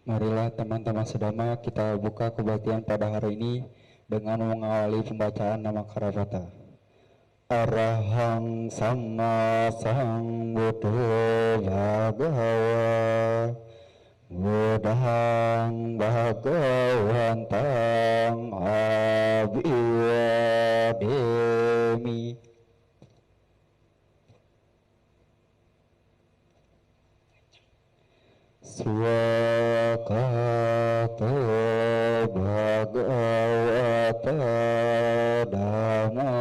Marilah teman-teman sedama kita buka kebaktian pada hari ini dengan mengawali pembacaan nama Karapata. Arahang Sama Sambuddho Bhagawa Buddhang Bhagawantang Abhivademi. Swakato Bhagavata Dhamma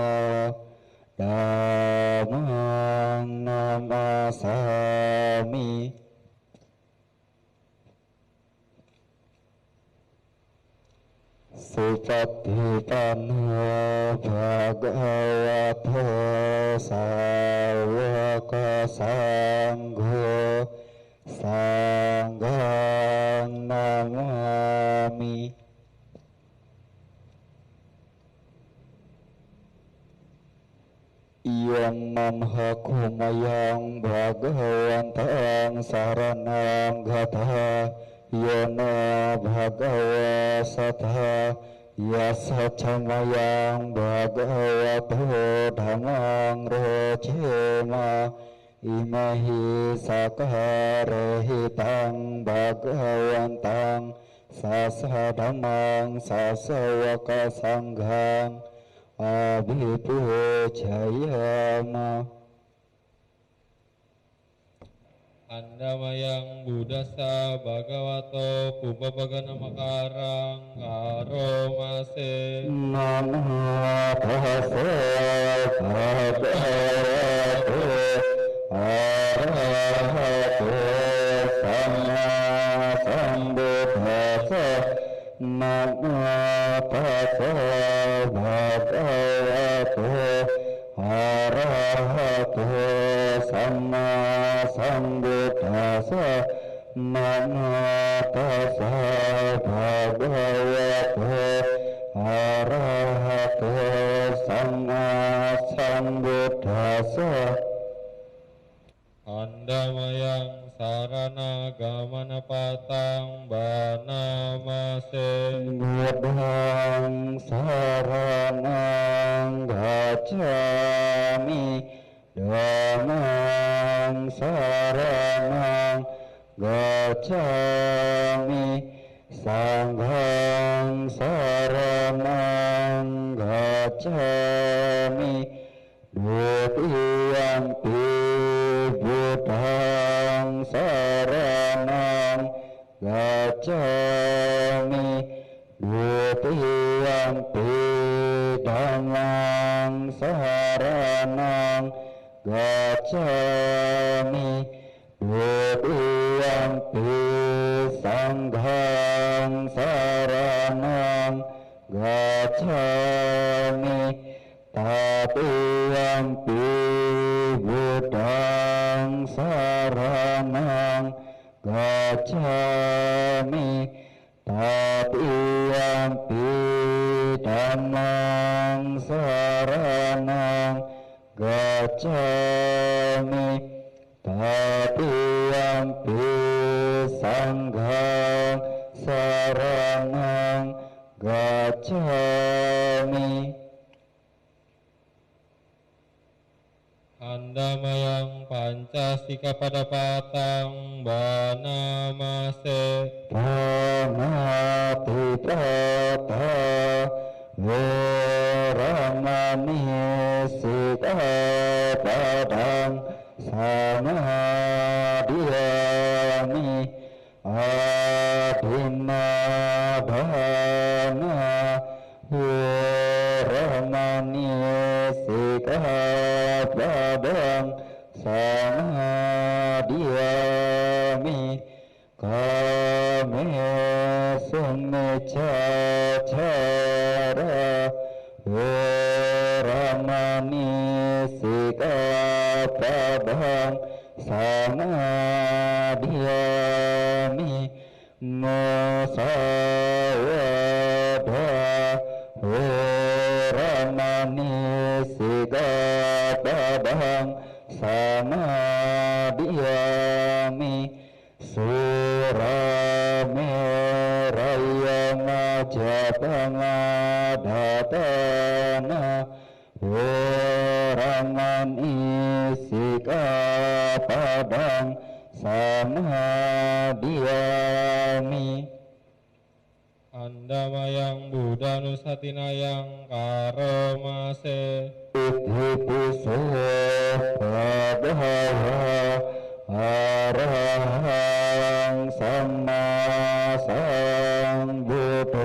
Dhammang Namasami. Supatipanno Bhagavato Sawaka Sangho Sanghang Namami. Iyang mamhakumayang Bhagawantang saranang gata Yana Bhagawa Satha Yasa Camayang Bhagavato Dhammang Rocema Imahi Sakarehitang Bhagawantang Sasa Dhammang Sasawaka Sanghang Abhipujayama. Andamayang Buddhasa Bhagavato Pubbabagana Makarang Karomase. Namo tassa bhagavato arahato samma sambuddhassa. Namo tassa bhagavato arahato samma sambuddhassa. Namo tassa bhagavato arahato samma sambuddhassa. Andamayang sarana gamana patang banamase. Buddhang saranang gacchami. Dhammang saranang gacchami. Sanghang saranang gacchami. Dutiyampi Buddhang saranang gacchami. Dutiyampi Dhammang saranang gacchami. Dutiyampi Sanghang saranang gacchami. Tatiyampi Buddhang saranang gacchami. Tatiyampi Dhammang saranang gacchami. Tatiyampi Sanghang saranang gacchami. Andamayang Pancasika Padapatang banamase. Panatipata Veramani Sikkhapadang Samadhiyami. Adhinadhana Veramani Sikkhapadang Samadhiyami. Kame sumiccacara Veramani Sikkhapadang Samadhiyami. Musawada Veramani Sikkhapadang Samadhiyami. Surameda japangadatana Waraman isika padang samadiyami Andamayang Buddha Nusatinayang Karomase Itipiso Bhagava Arahang Sama Sambuddho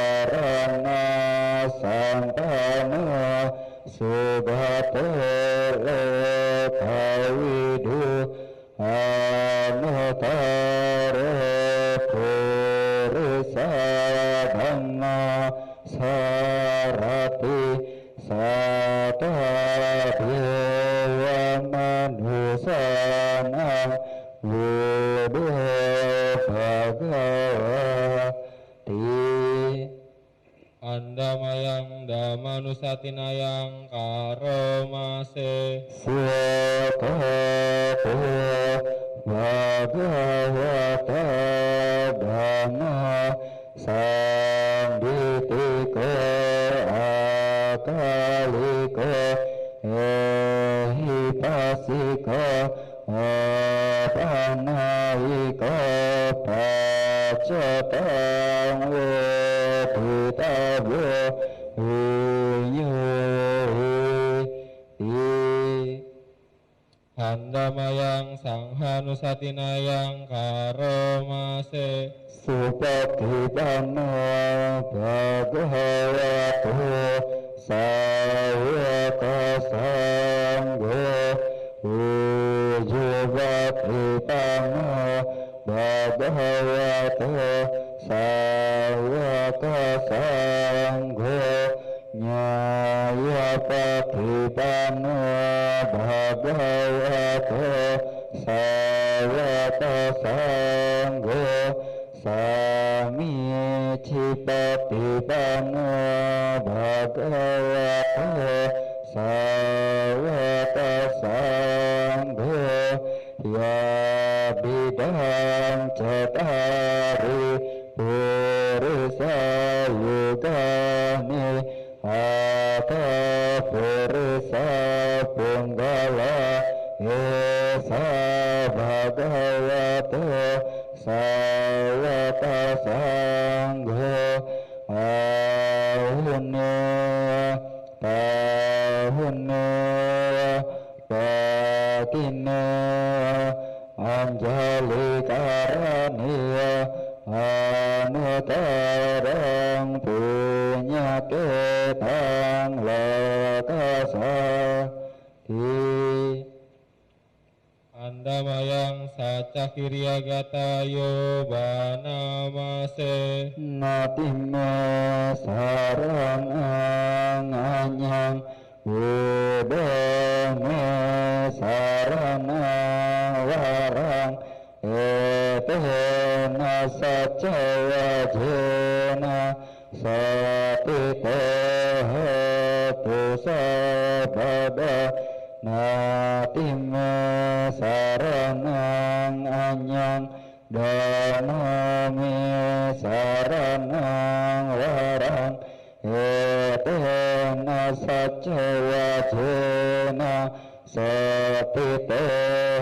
Wijacarana Santana Sugato Lekawidu Anutara Purisa Dhamma Sarati Sata Dewa Manusana Buddha Bhagavati Andamayang Damanusatinayang Karomase Swakato Bhagavata Dhamma Sambitiko Akaliko Ehipasiko Apanaiko Pacatang Weditavyo Andamayang Sanghanusatinayang Karomase Supatipano Bhagavato Sawaka Sangho Ujjuvatipano Bhagavato Sawaka Sangho Nyayapatipano Bhagavato Sawaka Sangho Sami Cipatipano Bhagavato Sawaka Sangho Ya Bidang Cetari Purisa Yugani Ata Purisa Punggala Esa Bhagavato Sawaka Sangho Ahune Pahune Patine Anjali Karaniya Anutarang Punya Ketang Lakasa Andamayang Sacakiriagata Yobanamase Natime sarang anyang Budame sarana warang Etena sacawajena Satitehetu sabada Natime saranang anyang Danami saranang warang Etena sacawajena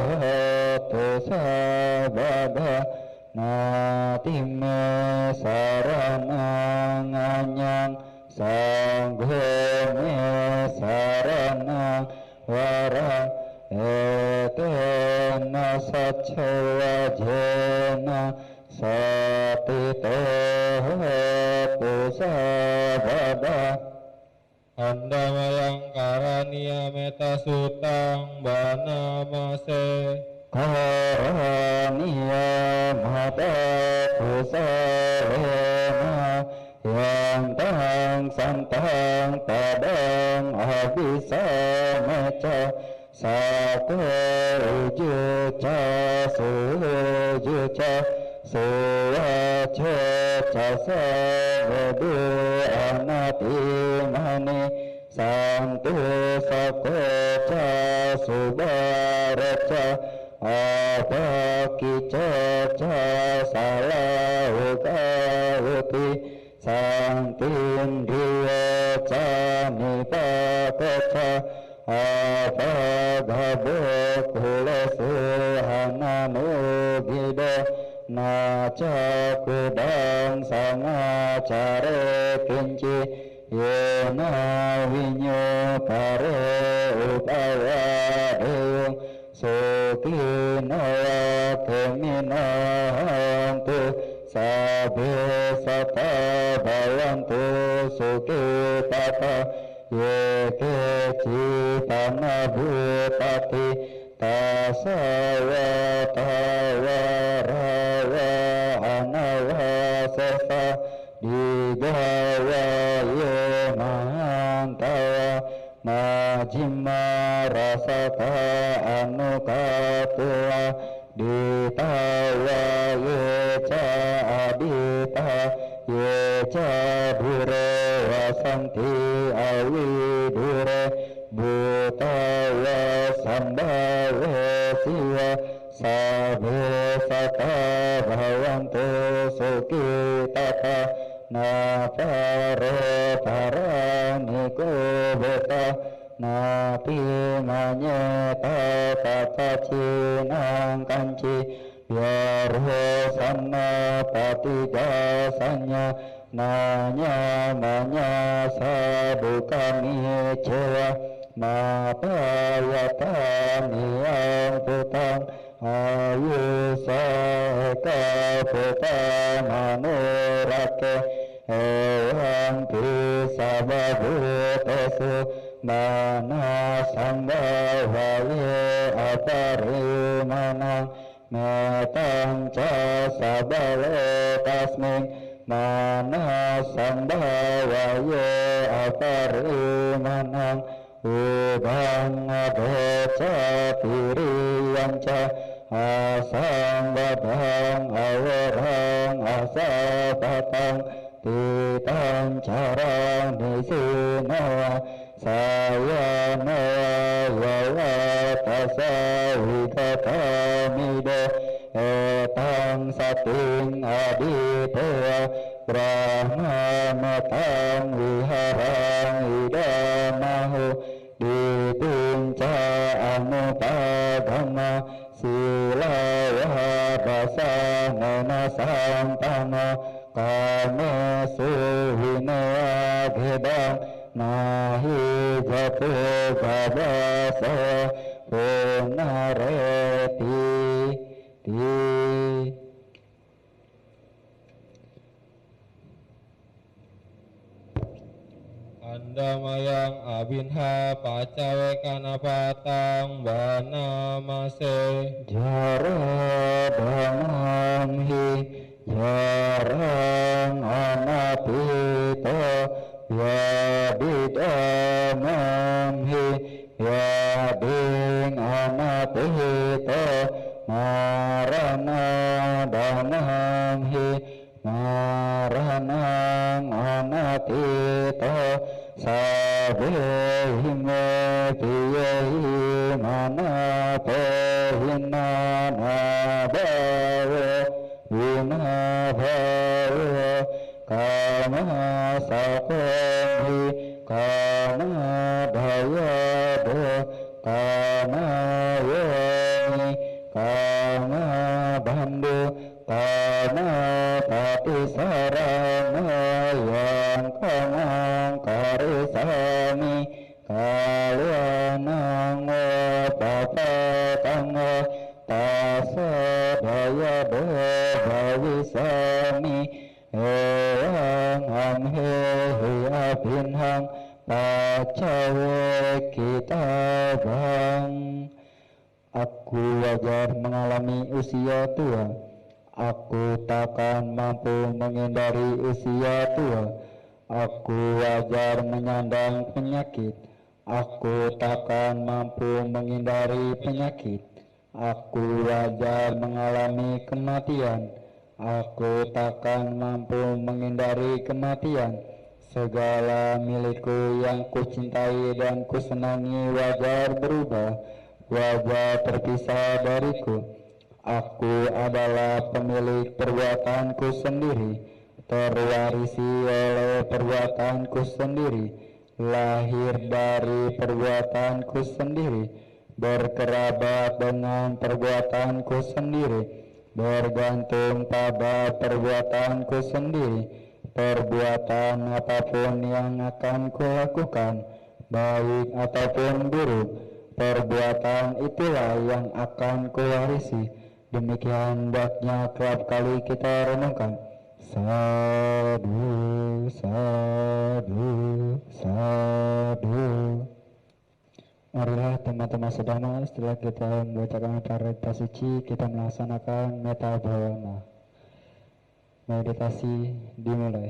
Satitehetu sabada Natime saranang anyang Sanggome saranang warang Etena sacawajena Satitehetu sabada Andamayang Karaniya Meta Sutang Banamase Karaniya Mata Kusarena Yantang Santang Padang Abisa Meca Satu Ujuca Sujuca Suwaca Casa Vedu Anatimani Santu Sakoca Subaraca apakicaca salahu kauti sang tindriya cani pakeca apagabok hula suhananu gido naca kudang sanga care kinci yena winyo pare upawa deyung sukino keminantu sabe sata bawantu sukitata yeke cipana bupati tasawa tawarawa anawa sesa digawa ye mahantawa majima rasaka anukatua ditawa ye ca adita ye ca dure wasanti awi dure butawa sambawa siwa sabe sata bhavantu sukitata napare paraniko beta napi manyeta tata cinang kanci biarho sanna patigasanya nanya manya sadukani cewa mapayatani yang putang ayu seka putang manurake ewan pisababutesu mana sambawaye aparimanang metang ca sabale tasming mana sambawaye aparimanang ubang abeca piriyanca asang badang awarang asapatang titang carang nisinawa saya nawa tasawi katamido etang sating aditewa brahma matang wiharang idamahu ditinca anupadama silawa basa nana santana kame suhine agedang nahi jatu babasa punareti ti. Andamayang abinha pacawe kanapatang banamase Jara damamhi jarang anapito yabidamamhi yabing anapito marana damamhi maranang anapito sabehime piyehi manapehina nabawe vinabawe kama sakohi kama dayado kama yoni kama bandu kama patisarana yang kamang karisami kalyanang papatang tasadaya bawisami eyang amhehi abinhang pacawe kitabang. Aku wajar mengalami usia tua, aku takkan mampu menghindari usia tua. Aku wajar menyandang penyakit, aku takkan mampu menghindari penyakit. Aku wajar mengalami kematian, aku takkan mampu menghindari kematian. Segala milikku yang kucintai dan kusenangi wajar berubah, wajah terpisah dariku. Aku adalah pemilik perbuatanku sendiri, terwarisi oleh perbuatanku sendiri, lahir dari perbuatanku sendiri, berkerabat dengan perbuatanku sendiri, bergantung pada perbuatanku sendiri. Perbuatan apapun yang akan kulakukan, baik ataupun buruk, perbuatan itulah yang akan kuwarisi. Demikian hendaknya kerap kali kita renungkan. Sadu, sadu, sadu. Marilah teman-teman sedama, setelah kita membacakan parita suci, kita melaksanakan meta bhavana. Meditasi dimulai.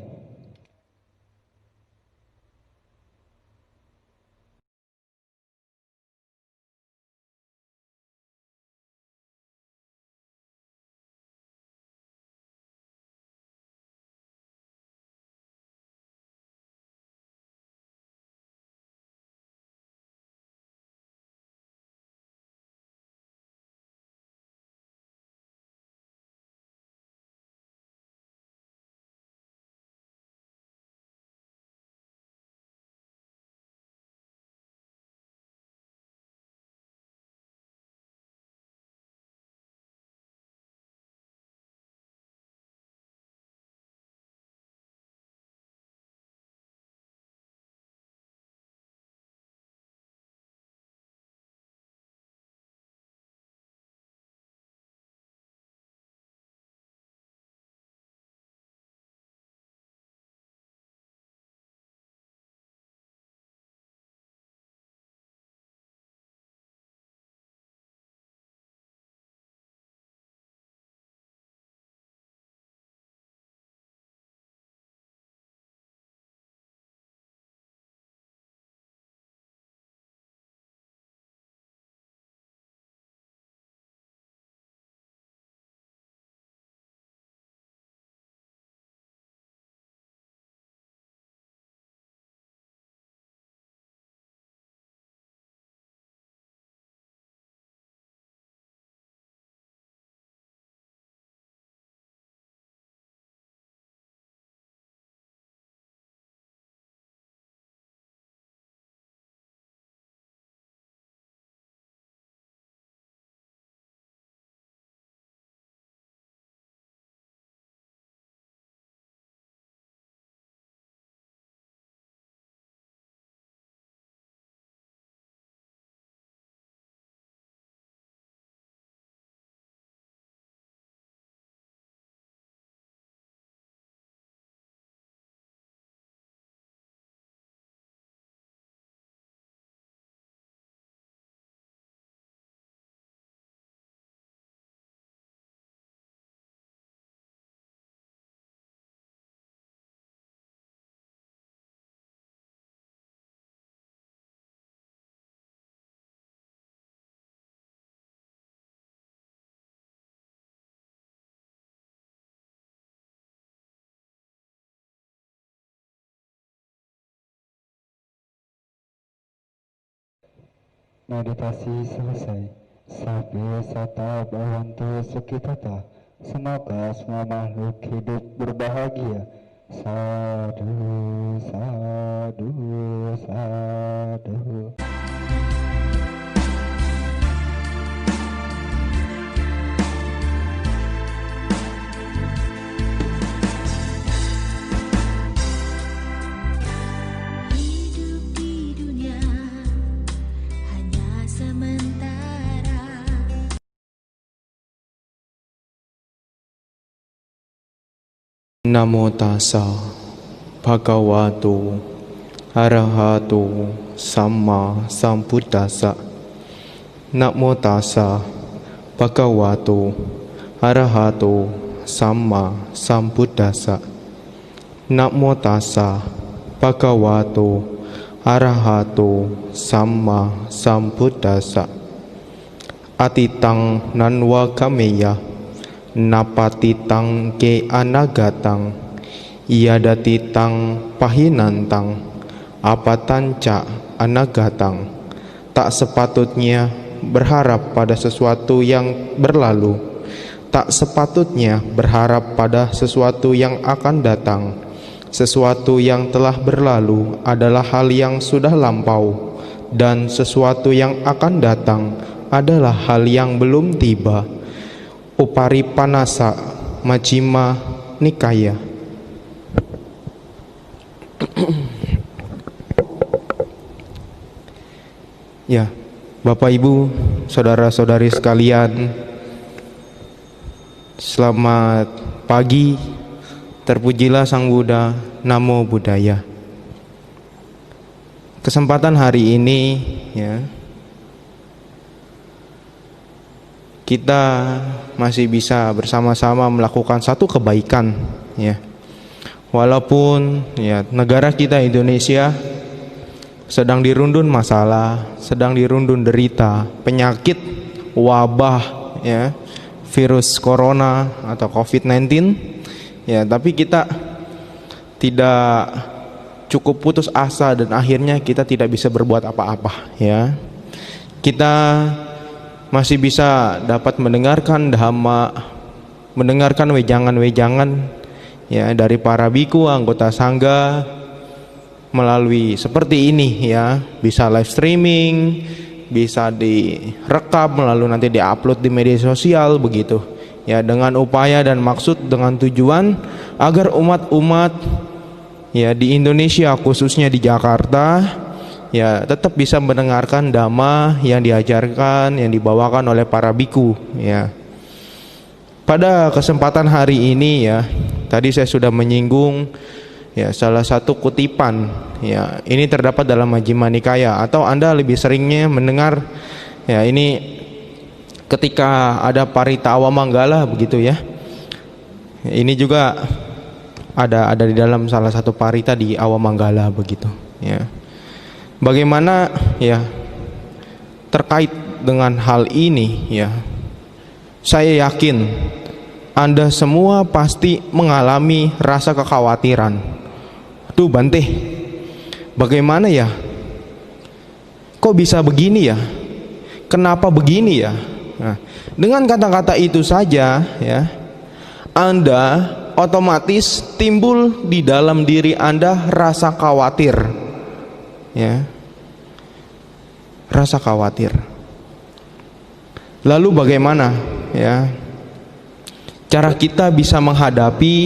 Meditasi selesai. Sabbe sata bhavantu sukhitata. Semoga semua makhluk hidup berbahagia. Sadu, sadu, sadu. Hidup di dunia hanya sementara. Namo tassa bhagavato arahato samma sambuddhassa. Namo tassa bhagavato arahato samma sambuddhassa. Namo tassa bhagavato arahato samma sambuddhassa. Atitang nanwa kameya napatitang ke anagatang iadatitang pahinantang apatanca anagatang. Tak sepatutnya berharap pada sesuatu yang berlalu, tak sepatutnya berharap pada sesuatu yang akan datang. Sesuatu yang telah berlalu adalah hal yang sudah lampau, dan sesuatu yang akan datang adalah hal yang belum tiba. Uparipanasa Majjhima Nikaya. Ya, Bapak Ibu, saudara-saudari sekalian, selamat pagi. Terpujilah Sang Buddha, Namo Buddhaya. Kesempatan hari ini ya, kita masih bisa bersama-sama melakukan satu kebaikan ya. Walaupun ya negara kita Indonesia sedang dirundung masalah, sedang dirundung derita, penyakit, wabah ya, virus corona atau COVID-19 ya, tapi kita tidak cukup putus asa dan akhirnya kita tidak bisa berbuat apa-apa ya. Kita masih bisa dapat mendengarkan dhamma, mendengarkan wejangan-wejangan ya dari para biku anggota sangga melalui seperti ini ya, bisa live streaming, bisa direkam lalu nanti diupload di media sosial begitu ya, dengan upaya dan maksud dengan tujuan agar umat-umat ya di Indonesia khususnya di Jakarta ya tetap bisa mendengarkan dhamma yang diajarkan, yang dibawakan oleh para biku ya. Pada kesempatan hari ini ya, tadi saya sudah menyinggung ya salah satu kutipan ya, ini terdapat dalam Majjhima Nikaya, atau Anda lebih seringnya mendengar ya ini ketika ada Parita Awamanggala begitu ya. Ini juga ada di dalam salah satu parita di Awamanggala begitu ya. Bagaimana ya terkait dengan hal ini ya, saya yakin Anda semua pasti mengalami rasa kekhawatiran. Aduh Bante, bagaimana ya, kok bisa begini ya, kenapa begini ya. Nah, dengan kata-kata itu saja ya, Anda otomatis timbul di dalam diri Anda rasa khawatir ya, rasa khawatir. Lalu bagaimana ya cara kita bisa menghadapi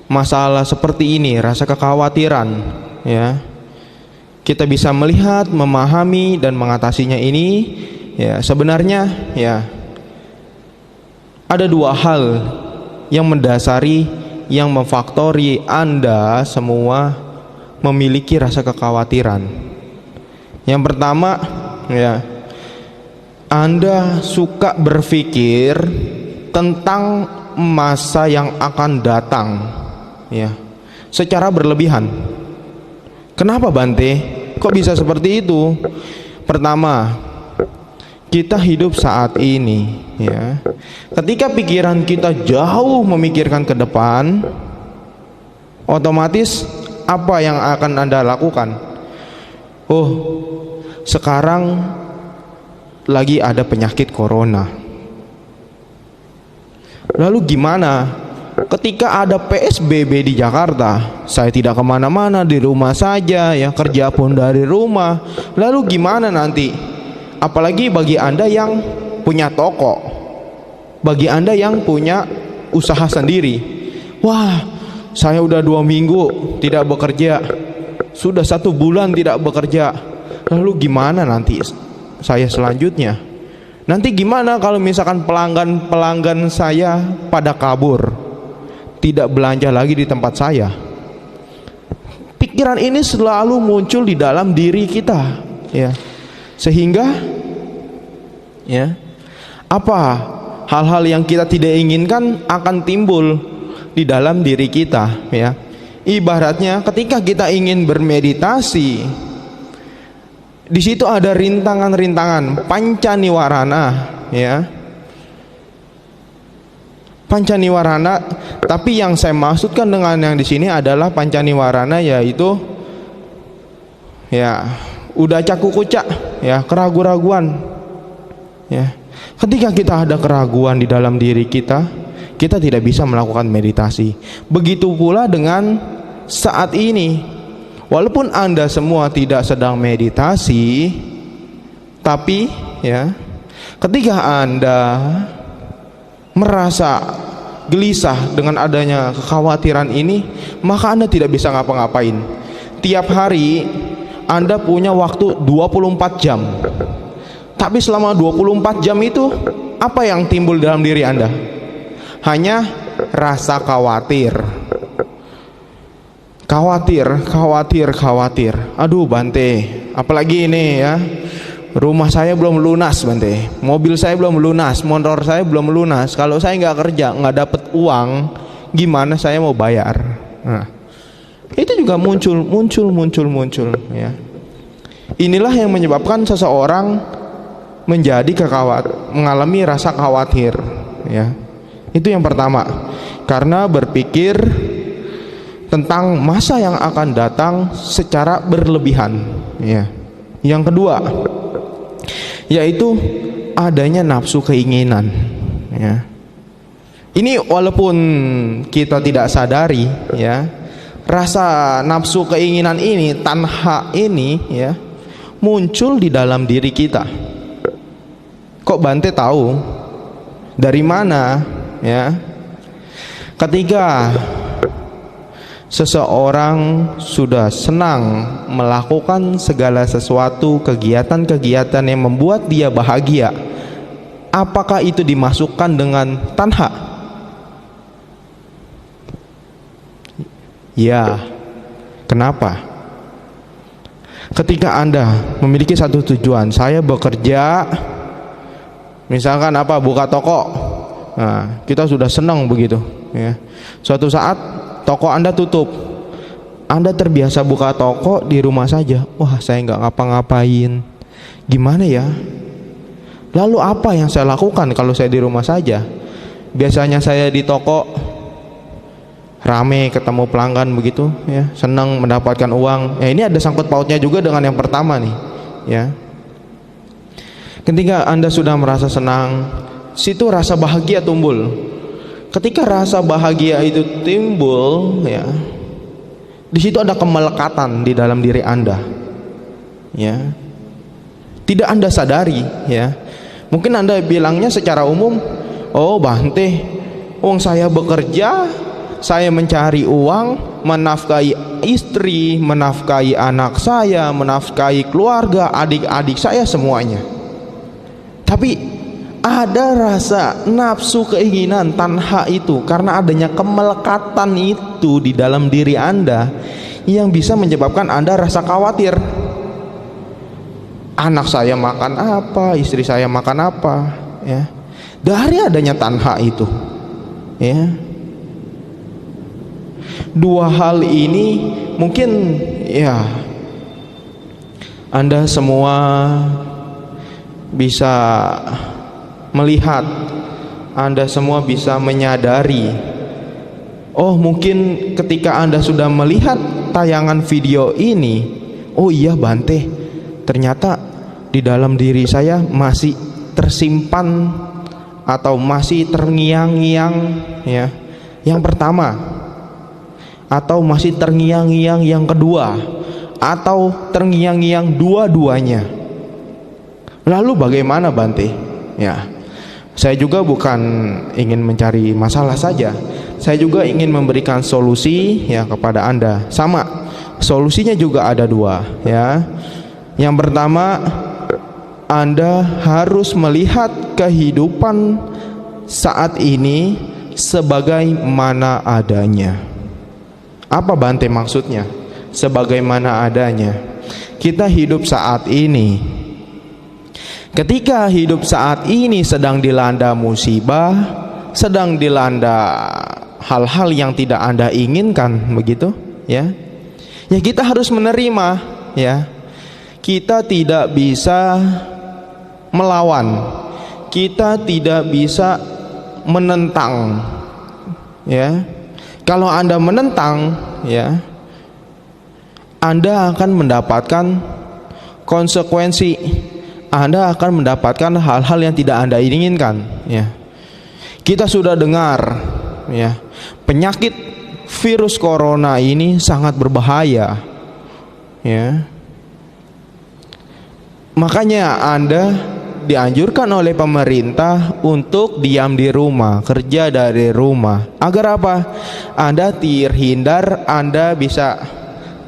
masalah seperti ini, rasa kekhawatiran ya? Kita bisa melihat, memahami dan mengatasinya ini ya. Sebenarnya ya ada dua hal yang mendasari, yang memfaktori Anda semua memiliki rasa kekhawatiran. Yang pertama ya, Anda suka berpikir tentang masa yang akan datang ya, secara berlebihan. Kenapa Bante? Kok bisa seperti itu? Pertama, kita hidup saat ini ya. Ketika pikiran kita jauh memikirkan ke depan, otomatis apa yang akan Anda lakukan? Oh, sekarang lagi ada penyakit corona. Lalu gimana ketika ada PSBB di Jakarta? Saya tidak kemana-mana, di rumah saja ya, kerja pun dari rumah. Lalu gimana nanti? Apalagi bagi Anda yang punya toko, bagi Anda yang punya usaha sendiri. Wah, saya udah 2 minggu tidak bekerja, sudah 1 bulan tidak bekerja. Lalu gimana nanti saya selanjutnya? Nanti gimana kalau misalkan pelanggan saya pada kabur, tidak belanja lagi di tempat saya? Pikiran ini selalu muncul di dalam diri kita ya. Sehingga ya, apa hal-hal yang kita tidak inginkan akan timbul di dalam diri kita ya. Ibaratnya ketika kita ingin bermeditasi, di situ ada rintangan-rintangan pancaniwarana ya. Pancaniwarana, tapi yang saya maksudkan dengan yang di sini adalah pancaniwarana, yaitu ya udah caku kucak ya keraguan-raguan. Ya. Ketika kita ada keraguan di dalam diri kita, kita tidak bisa melakukan meditasi. Begitu pula dengan saat ini. Walaupun Anda semua tidak sedang meditasi, tapi ya, ketika Anda merasa gelisah dengan adanya kekhawatiran ini, maka Anda tidak bisa ngapa-ngapain. Tiap hari Anda punya waktu 24 jam. Tapi selama 24 jam itu, apa yang timbul dalam diri Anda? Hanya rasa khawatir. Khawatir. Aduh Bante, apalagi ini ya, rumah saya belum lunas Bante, mobil saya belum lunas, motor saya belum lunas. Kalau saya nggak kerja, nggak dapet uang, gimana saya mau bayar? Nah, itu juga muncul ya. Inilah yang menyebabkan seseorang mengalami rasa khawatir ya. Itu yang pertama, karena berpikir tentang masa yang akan datang secara berlebihan ya. Yang kedua, yaitu adanya nafsu keinginan ya. Ini walaupun kita tidak sadari ya, rasa nafsu keinginan ini, tanha ini ya, muncul di dalam diri kita. Kok Bante tahu? Dari mana ya? Ketika seseorang sudah senang melakukan segala sesuatu kegiatan-kegiatan yang membuat dia bahagia, apakah itu dimasukkan dengan tanha? Ya. Kenapa? Ketika Anda memiliki satu tujuan, saya bekerja, misalkan apa, buka toko. Nah, kita sudah senang begitu ya. Suatu saat toko Anda tutup, Anda terbiasa buka toko di rumah saja. Wah, saya nggak ngapa-ngapain, gimana ya? Lalu apa yang saya lakukan kalau saya di rumah saja? Biasanya saya di toko rame, ketemu pelanggan begitu ya, senang mendapatkan uang. Ya, ini ada sangkut pautnya juga dengan yang pertama nih ya. Ketika Anda sudah merasa senang, situ rasa bahagia tumbuh. Ketika rasa bahagia itu timbul ya, di situ ada kemelekatan di dalam diri Anda ya. Tidak Anda sadari ya. Mungkin Anda bilangnya secara umum, oh Bante, wong saya bekerja, saya mencari uang, menafkahi istri, menafkahi anak saya, menafkahi keluarga, adik-adik saya semuanya. Tapi ada rasa nafsu keinginan tanha itu, karena adanya kemelekatan itu di dalam diri Anda yang bisa menyebabkan Anda rasa khawatir. Anak saya makan apa, istri saya makan apa ya. Dari adanya tanha itu ya. Dua hal ini mungkin ya Anda semua bisa melihat, Anda semua bisa menyadari. Oh, mungkin ketika Anda sudah melihat tayangan video ini, oh iya Bante, ternyata di dalam diri saya masih tersimpan atau masih terngiang-ngiang ya, yang pertama, atau masih terngiang-ngiang yang kedua, atau terngiang-ngiang dua-duanya. Lalu bagaimana Bante? Ya, saya juga bukan ingin mencari masalah saja, saya juga ingin memberikan solusi ya kepada Anda. Sama, solusinya juga ada dua ya. Yang pertama, Anda harus melihat kehidupan saat ini sebagaimana adanya. Apa Bante maksudnya? Sebagaimana adanya. Kita hidup saat ini. Ketika hidup saat ini sedang dilanda musibah, sedang dilanda hal-hal yang tidak Anda inginkan begitu ya. Ya kita harus menerima ya. Kita tidak bisa melawan. Kita tidak bisa menentang ya. Kalau Anda menentang ya, Anda akan mendapatkan konsekuensi Anda akan mendapatkan hal-hal yang tidak Anda inginkan, ya. Kita sudah dengar, ya, penyakit virus corona ini sangat berbahaya, ya. Makanya Anda dianjurkan oleh pemerintah untuk diam di rumah, kerja dari rumah. Agar apa? Anda terhindar, Anda bisa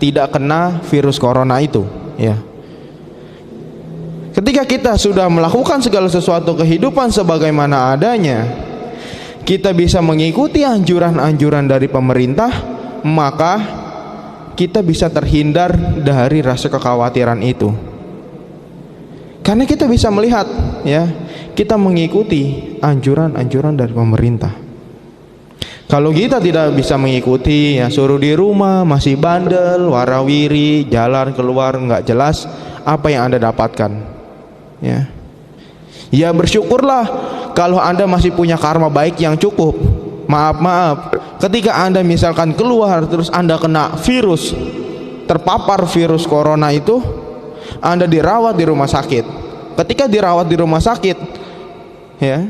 tidak kena virus corona itu, ya. Ketika kita sudah melakukan segala sesuatu kehidupan sebagaimana adanya, kita bisa mengikuti anjuran-anjuran dari pemerintah, maka kita bisa terhindar dari rasa kekhawatiran itu. Karena kita bisa melihat, ya, kita mengikuti anjuran-anjuran dari pemerintah. Kalau kita tidak bisa mengikuti, ya suruh di rumah, masih bandel, warawiri, jalan keluar nggak jelas, apa yang Anda dapatkan? Ya, ya bersyukurlah kalau Anda masih punya karma baik yang cukup. Maaf, ketika Anda misalkan keluar terus Anda kena virus, terpapar virus corona itu, Anda dirawat di rumah sakit. Ketika dirawat di rumah sakit, ya,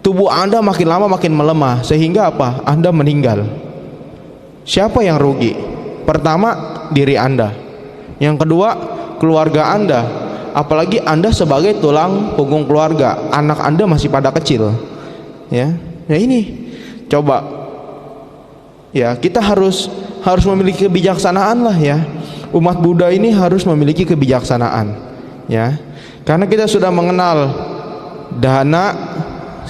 tubuh Anda makin lama makin melemah, sehingga apa? Anda meninggal. Siapa yang rugi? Pertama, diri Anda. Yang kedua, keluarga Anda. Apalagi Anda sebagai tulang punggung keluarga, anak Anda masih pada kecil, ya. Nah ini, coba, ya, kita harus memiliki kebijaksanaan lah, ya. Umat Buddha ini harus memiliki kebijaksanaan, ya. Karena kita sudah mengenal dana,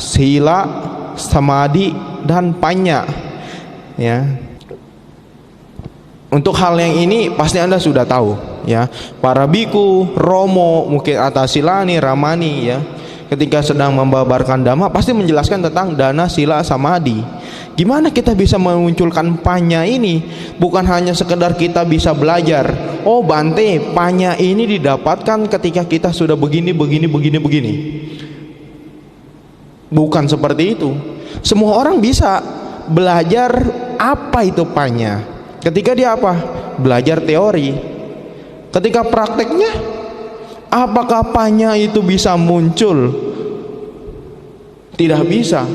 sila, samadhi, dan panya, ya. Untuk hal yang ini pasti Anda sudah tahu, ya. Para biku, romo, mungkin atasilani, ramani, ya, ketika sedang membabarkan dhamma pasti menjelaskan tentang dana, sila, samadhi. Gimana kita bisa memunculkan panya ini? Bukan hanya sekedar kita bisa belajar, oh Bante, panya ini didapatkan ketika kita sudah begini. Bukan seperti itu. Semua orang bisa belajar apa itu panya. Ketika dia apa? Belajar teori. Ketika prakteknya, apakah panya itu bisa muncul? Tidak bisa.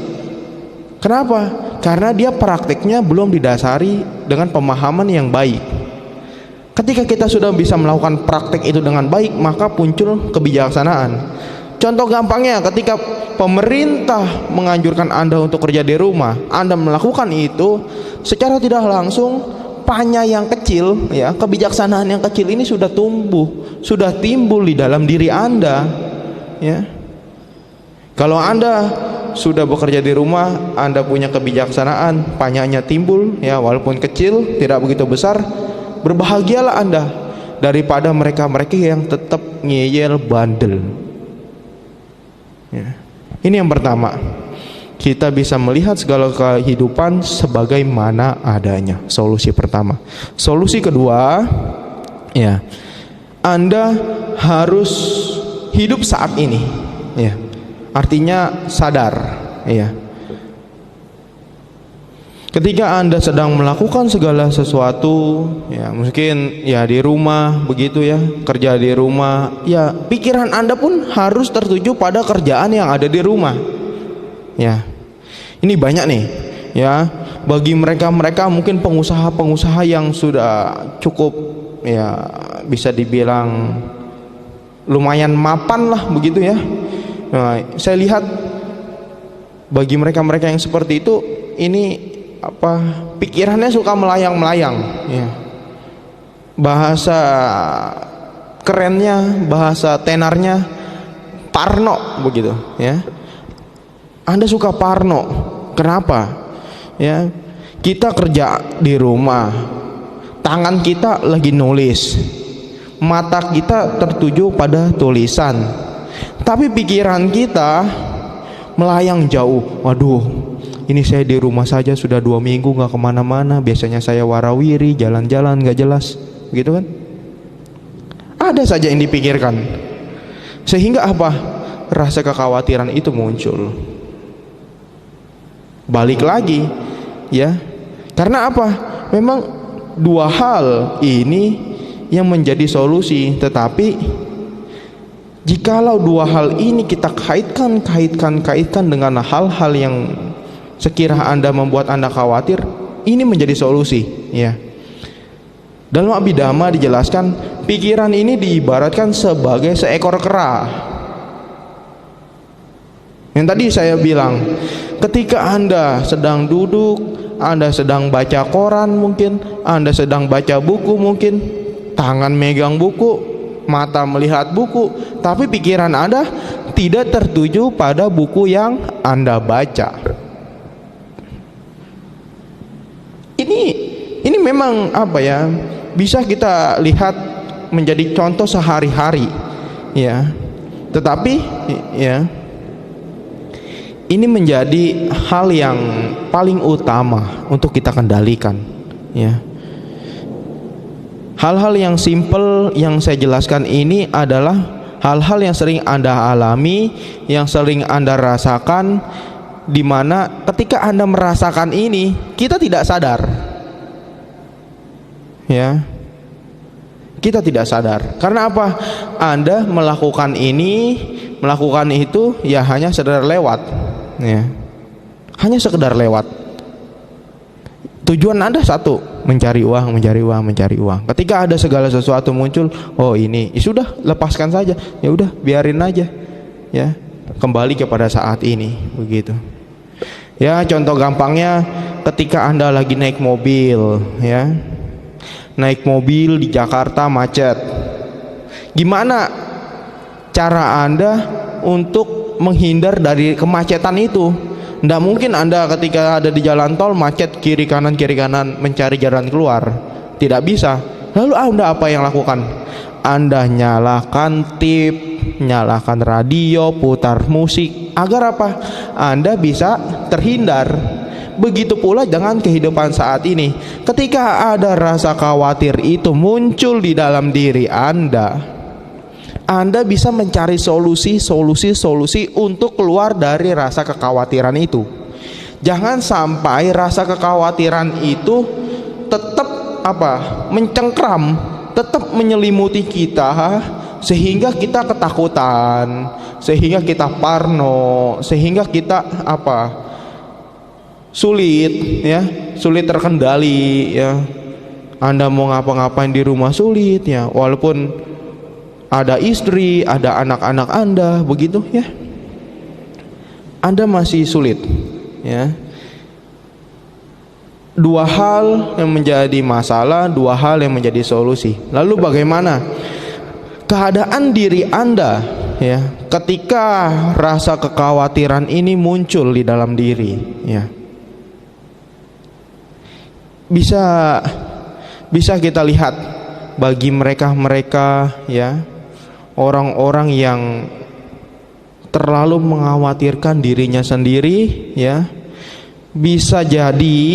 Kenapa? Karena dia prakteknya belum didasari dengan pemahaman yang baik. Ketika kita sudah bisa melakukan praktek itu dengan baik, maka muncul kebijaksanaan. Contoh gampangnya, ketika pemerintah menganjurkan Anda untuk kerja di rumah, Anda melakukan itu secara tidak langsung, panya yang kecil, ya, kebijaksanaan yang kecil ini sudah tumbuh, sudah timbul di dalam diri Anda, ya. Kalau Anda sudah bekerja di rumah, Anda punya kebijaksanaan, panyanya timbul, ya, walaupun kecil, tidak begitu besar, berbahagialah Anda daripada mereka-mereka yang tetap ngeyel, bandel, ya. Ini yang pertama, kita bisa melihat segala kehidupan sebagaimana adanya. Solusi pertama. Solusi kedua, ya, Anda harus hidup saat ini, ya. Artinya sadar, ya. Ketika Anda sedang melakukan segala sesuatu, ya, mungkin ya di rumah begitu, ya, kerja di rumah, ya, pikiran Anda pun harus tertuju pada kerjaan yang ada di rumah, ya. Ini banyak nih, ya, bagi mereka mungkin pengusaha-pengusaha yang sudah cukup, ya, bisa dibilang lumayan mapan lah begitu, ya. Nah, saya lihat bagi mereka yang seperti itu, ini apa, pikirannya suka melayang-melayang, ya. Bahasa kerennya, bahasa tenarnya parno begitu, ya. Anda suka parno. Kenapa? Ya, kita kerja di rumah, tangan kita lagi nulis, mata kita tertuju pada tulisan, tapi pikiran kita melayang jauh. Waduh, ini saya di rumah saja sudah 2 minggu nggak kemana-mana. Biasanya saya warawiri, jalan-jalan nggak jelas, gitu kan? Ada saja yang dipikirkan, sehingga apa? Rasa kekhawatiran itu muncul. Balik lagi, ya, karena apa? Memang 2 hal ini yang menjadi solusi, tetapi Jikalau dua hal ini kita kaitkan dengan hal-hal yang sekira Anda membuat Anda khawatir, ini menjadi solusi, ya. Dalam Abhidhamma dijelaskan, pikiran ini diibaratkan sebagai seekor kera. Yang tadi saya bilang, ketika Anda sedang duduk, Anda sedang baca koran mungkin, Anda sedang baca buku mungkin, tangan megang buku, mata melihat buku, tapi pikiran Anda tidak tertuju pada buku yang Anda baca. Ini memang apa ya? Bisa kita lihat menjadi contoh sehari-hari, ya. Tetapi ya, ini menjadi hal yang paling utama untuk kita kendalikan, ya. Hal-hal yang simple yang saya jelaskan ini adalah hal-hal yang sering Anda alami, yang sering Anda rasakan, di mana ketika Anda merasakan ini, kita tidak sadar. Ya, kita tidak sadar. Karena apa? Anda melakukan ini, melakukan itu, ya hanya sekedar lewat, ya, hanya sekedar lewat. Tujuan Anda satu, mencari uang. Ketika ada segala sesuatu muncul, oh ini, ya sudah, lepaskan saja. Ya udah, biarin aja, ya, kembali kepada saat ini, begitu. Ya, contoh gampangnya, ketika Anda lagi naik mobil, ya. Naik mobil di Jakarta macet. Gimana cara Anda untuk menghindar dari kemacetan itu? Tidak mungkin Anda ketika ada di jalan tol macet kiri kanan mencari jalan keluar. Tidak bisa. Lalu Anda apa yang lakukan? Anda nyalakan tip, nyalakan radio, putar musik. Agar apa? Anda bisa terhindar. Begitu pula dengan kehidupan saat ini. Ketika ada rasa khawatir itu muncul di dalam diri Anda bisa mencari solusi untuk keluar dari rasa kekhawatiran itu. Jangan sampai rasa kekhawatiran itu tetap mencengkram, tetap menyelimuti kita, sehingga kita ketakutan, sehingga kita parno, sehingga kita sulit terkendali, ya. Anda mau ngapa-ngapain di rumah sulit, ya, walaupun ada istri, ada anak-anak Anda, begitu, ya, Anda masih sulit, ya. Dua hal yang menjadi masalah, dua hal yang menjadi solusi. Lalu bagaimana keadaan diri Anda, ya, ketika rasa kekhawatiran ini muncul di dalam diri, ya? Bisa kita lihat bagi mereka, ya, orang-orang yang terlalu mengkhawatirkan dirinya sendiri, ya, bisa jadi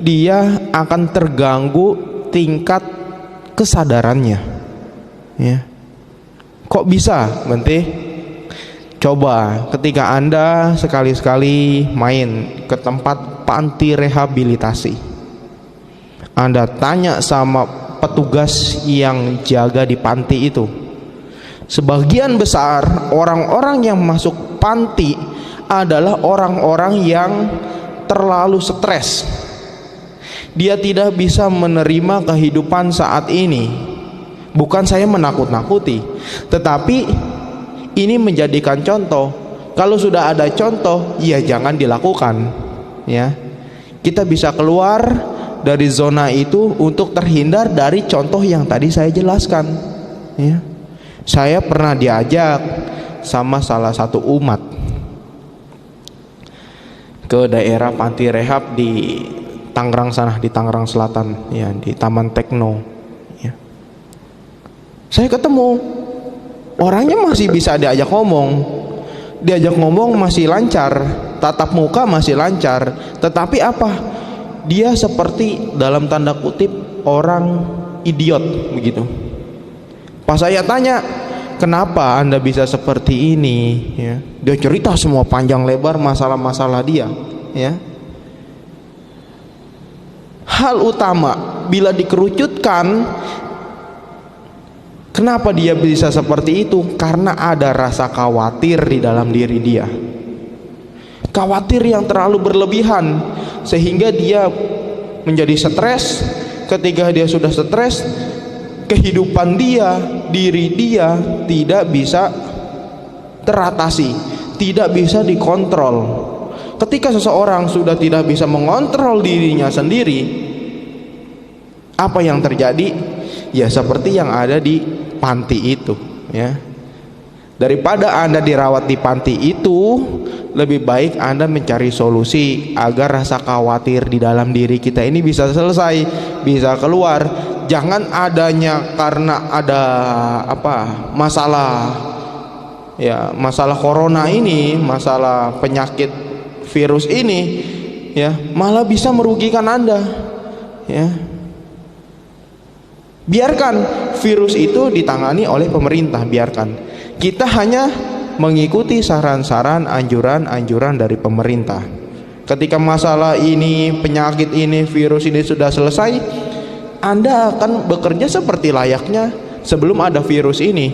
dia akan terganggu tingkat kesadarannya, ya. Kok bisa, Bante? Coba ketika Anda sekali-sekali main ke tempat panti rehabilitasi, Anda tanya sama petugas yang jaga di panti itu. Sebagian besar orang-orang yang masuk panti adalah orang-orang yang terlalu stres. Dia tidak bisa menerima kehidupan saat ini. Bukan saya menakut-nakuti, tetapi ini menjadikan contoh. Kalau sudah ada contoh, ya jangan dilakukan, ya. Kita bisa keluar dari zona itu untuk terhindar dari contoh yang tadi saya jelaskan, ya. Saya pernah diajak sama salah satu umat ke daerah panti rehab di Tangerang sana, di Tangerang Selatan, ya, di Taman Tekno, ya. Saya ketemu orangnya, masih bisa diajak ngomong masih lancar, tatap muka masih lancar, tetapi dia seperti dalam tanda kutip orang idiot, begitu. Pas saya tanya, kenapa Anda bisa seperti ini, ya, dia cerita semua panjang lebar masalah-masalah dia, ya. Hal utama bila dikerucutkan, Kenapa dia bisa seperti itu? Karena ada rasa khawatir di dalam diri dia. Khawatir yang terlalu berlebihan sehingga dia menjadi stres. Ketika dia sudah stres, kehidupan dia, diri dia tidak bisa teratasi, tidak bisa dikontrol. Ketika seseorang sudah tidak bisa mengontrol dirinya sendiri, apa yang terjadi? Ya seperti yang ada di panti itu, ya. Daripada Anda dirawat di panti itu, lebih baik Anda mencari solusi agar rasa khawatir di dalam diri kita ini bisa selesai, bisa keluar. Jangan adanya karena ada masalah, ya, masalah corona ini, masalah penyakit virus ini, ya, malah bisa merugikan Anda, ya. Biarkan virus itu ditangani oleh pemerintah, biarkan. Kita hanya mengikuti saran-saran, anjuran-anjuran dari pemerintah. Ketika masalah ini, penyakit ini, virus ini sudah selesai, Anda akan bekerja seperti layaknya sebelum ada virus ini.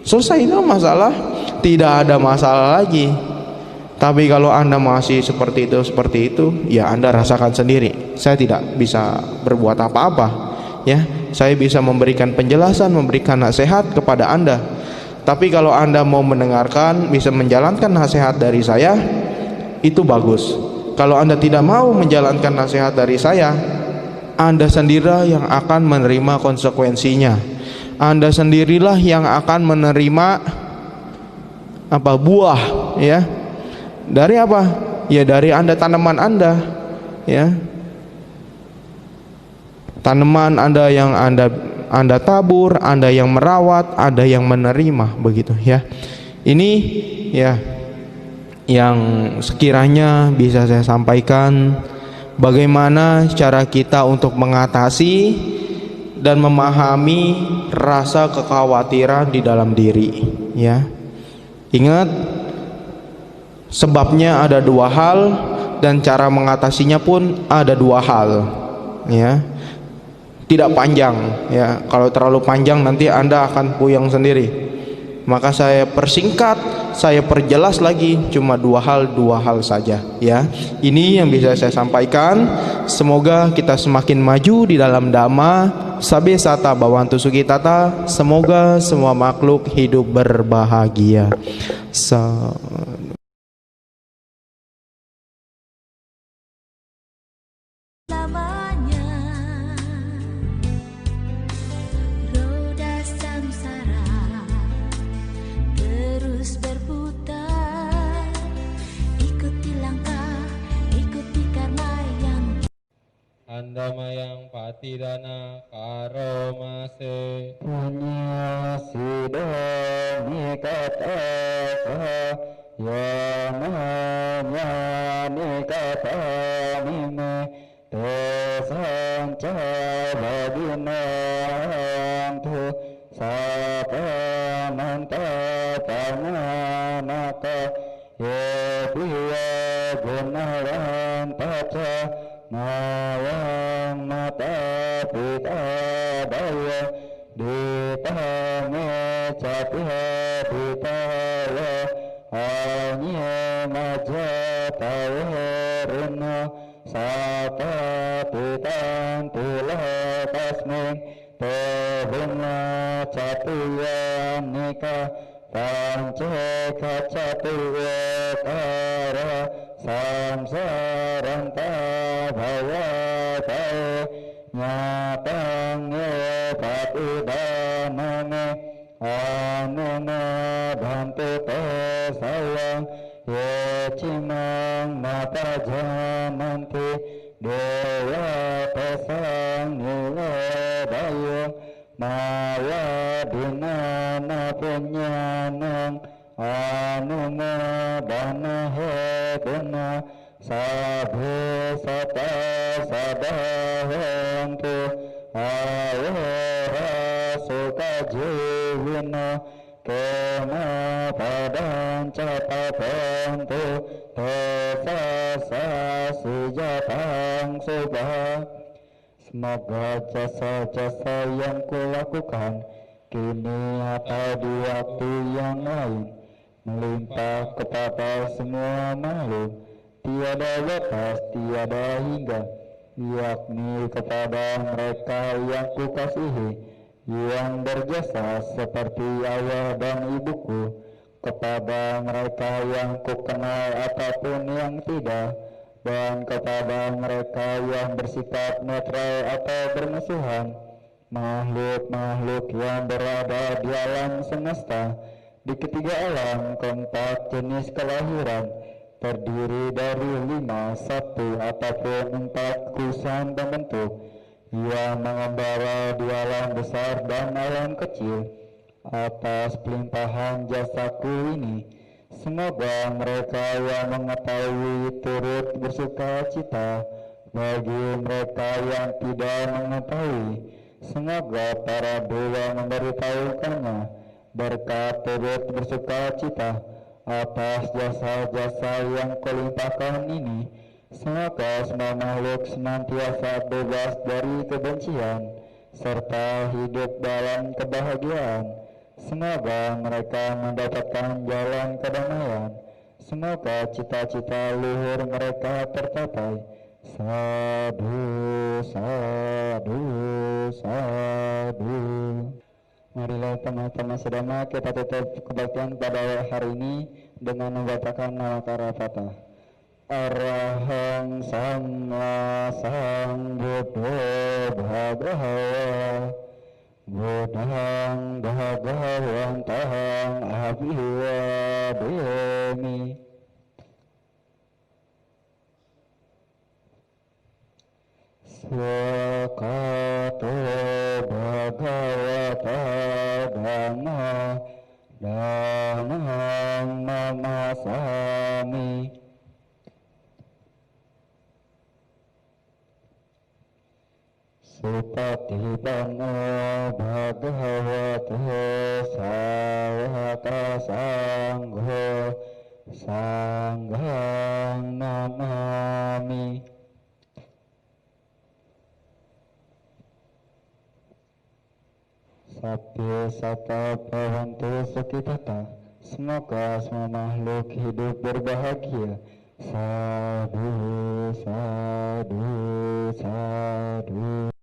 Selesai itu masalah, tidak ada masalah lagi. Tapi kalau Anda masih seperti itu, ya Anda rasakan sendiri. Saya tidak bisa berbuat apa-apa, ya. Saya bisa memberikan penjelasan, memberikan nasihat kepada Anda. Tapi kalau Anda mau mendengarkan, bisa menjalankan nasihat dari saya, itu bagus. Kalau Anda tidak mau menjalankan nasihat dari saya, Anda sendirilah yang akan menerima konsekuensinya. Anda sendirilah yang akan menerima buah, ya. Dari apa? Ya dari tanaman Anda, ya. Tanaman Anda yang Anda tabur, Anda yang merawat, Anda yang menerima, begitu, ya. Ini, ya, yang sekiranya bisa saya sampaikan, bagaimana cara kita untuk mengatasi dan memahami rasa kekhawatiran di dalam diri, ya. Ingat, sebabnya ada dua hal dan cara mengatasinya pun ada dua hal, ya. Tidak panjang, ya. Kalau terlalu panjang nanti Anda akan puyeng sendiri. Maka saya persingkat, saya perjelas lagi, cuma dua hal saja, ya. Ini yang bisa saya sampaikan. Semoga kita semakin maju di dalam dhamma. Sabe sata bawantu sugitata. Semoga semua makhluk hidup berbahagia. Lamanya roda samsara terus berputar. Ikuti langkah, ikuti karma yang Andamayang patidana karomase. Punya sidoni kata ya namanya ni kata nime tesanca babinantu sapa manta panganaka ye piya gunawan paca nawang mata pita daya ditame capia ditaya anye maja tawaruna sata pitan tula tasmin tebuna capia nika panca kacatuya kara samsaranta bhavata nyatangye patidanane anuna bhantu tesayang ye cimang mata jananti dewa tesang niwadayung maya dinana punyanang anuna dana heduna sabhu sata sadahantu awara suka jiwina kena padan capapantu tesasa sujatang subah. Semoga jasa-jasa yang kulakukan kini atau di waktu yang lain, melimpah kepada semua makhluk, tiada batas, tiada hingga, yakni kepada mereka yang kukasihi, yang berjasa seperti ayah dan ibuku, kepada mereka yang kukenal ataupun yang tidak, dan kepada mereka yang bersifat netral atau bermusuhan, makhluk-makhluk yang berada di alam semesta, di ketiga alam, keempat jenis kelahiran, terdiri dari 5, 1 ataupun 4 kusan pembentuk, yang mengembara di alam besar dan alam kecil, atas pelimpahan jasaku ini. Semoga mereka yang mengetahui turut bersuka cita, bagi mereka yang tidak mengetahui, semoga para dewa memberitahukannya, berkat turut bersuka cita atas jasa-jasa yang kulimpahkan ini. Semoga semua makhluk senantiasa bebas dari kebencian, serta hidup dalam kebahagiaan. Semoga mereka mendapatkan jalan kedamaian. Semoga cita-cita luhur mereka tercapai. Sadu, sadu, sadu. Marilah teman-teman sedama kita tutup kebaktian pada hari ini dengan membacakan nama Karapata. Arahang Sama Sambuddho Bhagawa Buddhang Bhagawantahang Abhiwademi. Swakato Bhagavata Dhamma Dhammang Namasami. Supatipanno Bhagavato Sawaka Sangho Sanghang Namami. Sabya sata bhavantu sukhitata. Semoga semua makhluk hidup berbahagia. Sadu, sadu, sadu.